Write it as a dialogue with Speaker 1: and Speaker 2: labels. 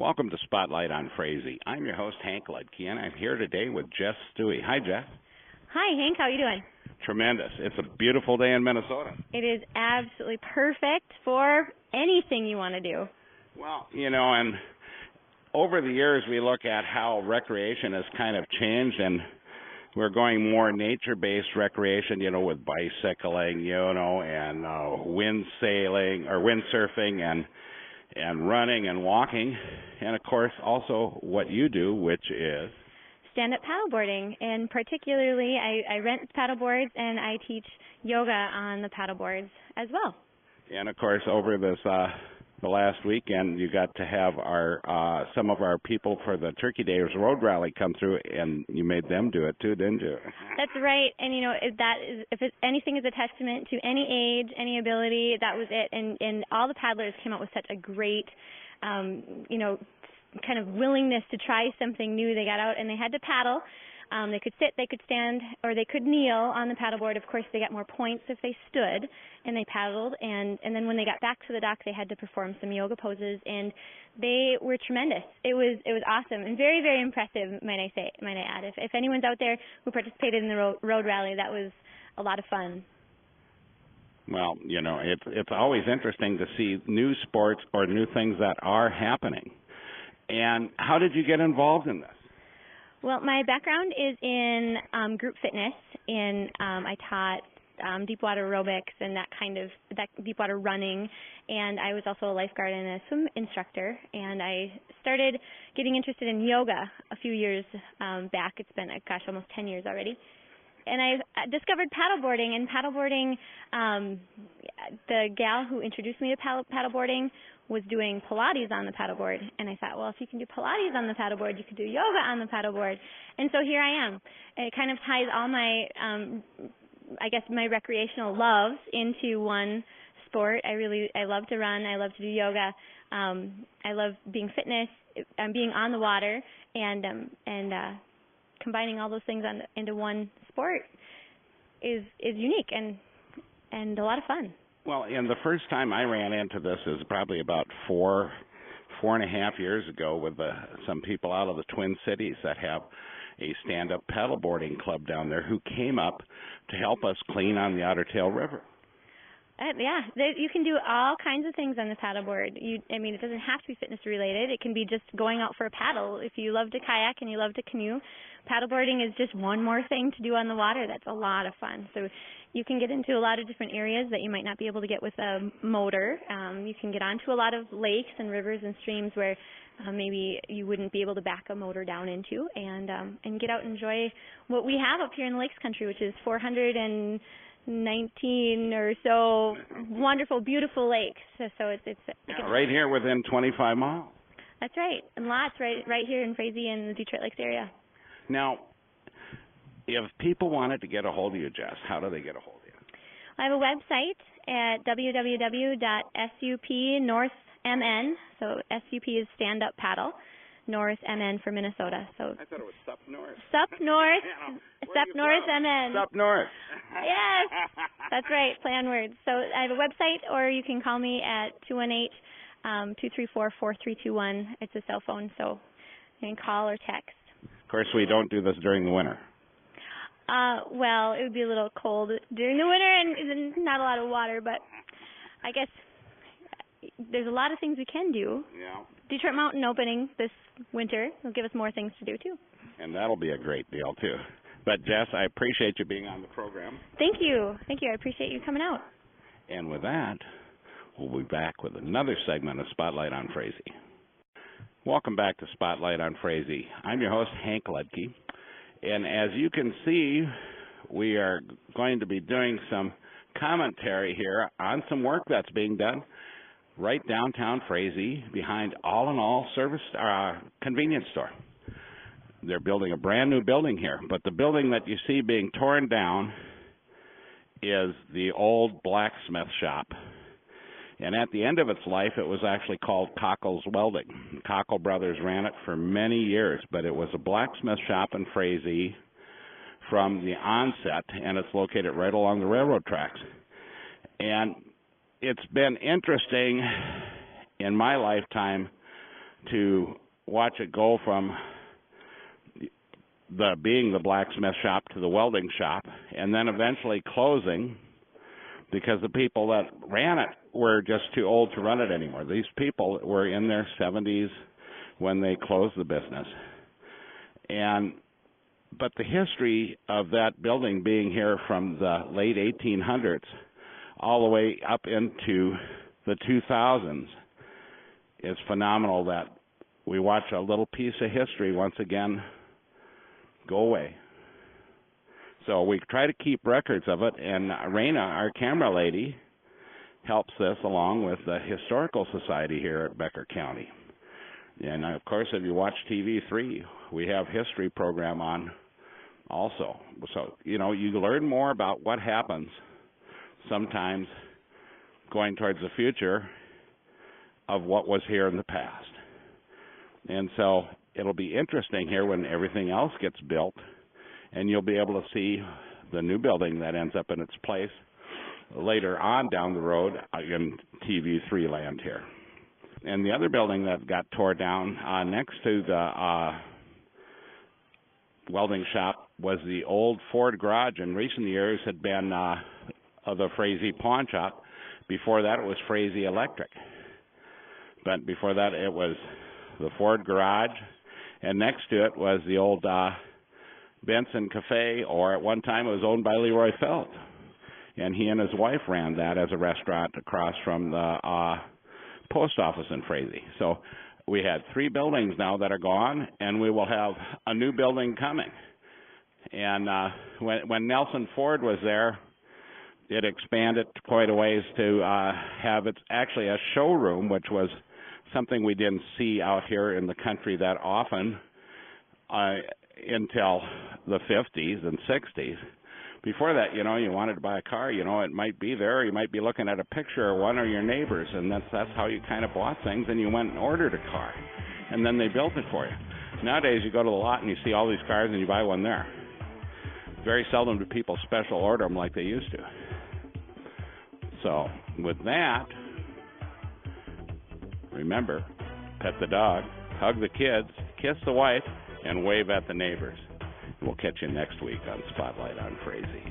Speaker 1: Welcome to Spotlight on Frazee. I'm your host, Hank Ledke, and I'm here today with Jess Stewie. Hi, Jess.
Speaker 2: Hi, Hank. How are you doing?
Speaker 1: Tremendous. It's a beautiful day in Minnesota.
Speaker 2: It is absolutely perfect for anything you want to do.
Speaker 1: Well, and over the years we look at how recreation has kind of changed, and we're going more nature-based recreation, with bicycling, and windsurfing and running and walking, and of course also what you do, which is
Speaker 2: stand-up paddleboarding, and particularly I rent paddleboards and I teach yoga on the paddleboards as well.
Speaker 1: And of course over this the last weekend you got to have our some of our people for the Turkey Day Road Rally come through, and you made them do it too, didn't you?
Speaker 2: That's right. And if anything is a testament to any age, any ability, that was it. And all the paddlers came out with such a great kind of willingness to try something new. They got out and they had to paddle. They could sit, they could stand, or they could kneel on the paddleboard. Of course, they got more points if they stood and they paddled. And then when they got back to the dock, they had to perform some yoga poses, and they were tremendous. It was awesome and very, very impressive, might I add. If anyone's out there who participated in the road rally, that was a lot of fun.
Speaker 1: Well, it's always interesting to see new sports or new things that are happening. And how did you get involved in this?
Speaker 2: Well, my background is in group fitness, and I taught deep water aerobics and that deep water running, and I was also a lifeguard and a swim instructor, and I started getting interested in yoga a few years back. It's been, almost 10 years already. And I discovered paddleboarding, and the gal who introduced me to paddleboarding was doing Pilates on the paddleboard, and I thought, well, if you can do Pilates on the paddleboard, you could do yoga on the paddleboard. And so here I am. And it kind of ties all my, my recreational loves into one sport. I love to run. I love to do yoga. I love being fitness, being on the water, and combining all those things into one sport is unique and a lot of fun.
Speaker 1: Well, and the first time I ran into this is probably about four and a half years ago with some people out of the Twin Cities that have a stand-up paddleboarding club down there who came up to help us clean on the Otter Tail River.
Speaker 2: You can do all kinds of things on the paddleboard. It doesn't have to be fitness related. It can be just going out for a paddle. If you love to kayak and you love to canoe, paddleboarding is just one more thing to do on the water. That's a lot of fun. So you can get into a lot of different areas that you might not be able to get with a motor. You can get onto a lot of lakes and rivers and streams where maybe you wouldn't be able to back a motor down into, and get out and enjoy what we have up here in the Lakes Country, which is 419 or so wonderful, beautiful lakes. So it's
Speaker 1: right here within 25 miles.
Speaker 2: That's right, and lots right here in Frazee and the Detroit Lakes area.
Speaker 1: Now, if people wanted to get a hold of you, Jess, how do they get a hold of you?
Speaker 2: I have a website at www.supnorthmn. So SUP is stand up paddle. North MN for Minnesota. So
Speaker 1: I thought it was Sup North.
Speaker 2: Sup North. Sup North MN.
Speaker 1: Sup North.
Speaker 2: Yes, that's right. Play on words. So I have a website, or you can call me at 218-234-4321. It's a cell phone, so you can call or text.
Speaker 1: Of course, we don't do this during the winter.
Speaker 2: Well, it would be a little cold during the winter and not a lot of water, but I guess there's a lot of things we can do.
Speaker 1: Yeah.
Speaker 2: Detroit Mountain opening this winter will give us more things to do, too.
Speaker 1: And that'll be a great deal, too. But, Jess, I appreciate you being on the program.
Speaker 2: Thank you. Thank you. I appreciate you coming out.
Speaker 1: And with that, we'll be back with another segment of Spotlight on Frazee. Welcome back to Spotlight on Frazee. I'm your host, Hank Ledke. And as you can see, we are going to be doing some commentary here on some work that's being done right downtown Frazee behind All in All convenience store. They're building a brand new building here, but the building that you see being torn down is the old blacksmith shop. And at the end of its life, it was actually called Cockle's Welding. Cockle Brothers ran it for many years, but it was a blacksmith shop in Frazee from the onset, and it's located right along the railroad tracks. And it's been interesting in my lifetime to watch it go from being the blacksmith shop to the welding shop, and then eventually closing because the people that ran it were just too old to run it anymore. These people were in their 70s when they closed the business. But the history of that building being here from the late 1800s all the way up into the 2000s is phenomenal, that we watch a little piece of history once again go away. So we try to keep records of it, and Raina, our camera lady, helps this along with the Historical Society here at Becker County. And of course, if you watch TV3, we have history program on also. So, you learn more about what happens sometimes going towards the future of what was here in the past. And so it'll be interesting here when everything else gets built, and you'll be able to see the new building that ends up in its place later on down the road in TV3 land here. And the other building that got tore down next to the welding shop was the old Ford garage. In recent years had been the Frazee pawn shop. Before that, it was Frazee Electric. But before that, it was the Ford garage, and next to it was the old Benson Cafe, or at one time it was owned by Leroy Felt. And he and his wife ran that as a restaurant across from the post office in Frazee. So we had 3 buildings now that are gone, and we will have a new building coming. And when Nelson Ford was there, it expanded quite a ways to have it actually a showroom, which was something we didn't see out here in the country that often until the 50s and 60s. Before that, you wanted to buy a car, it might be there. You might be looking at a picture of one of your neighbors, and that's how you kind of bought things, and you went and ordered a car, and then they built it for you. Nowadays, you go to the lot and you see all these cars, and you buy one there. Very seldom do people special order them like they used to. So, with that, remember, pet the dog, hug the kids, kiss the wife, and wave at the neighbors. We'll catch you next week on Spotlight on Frazee.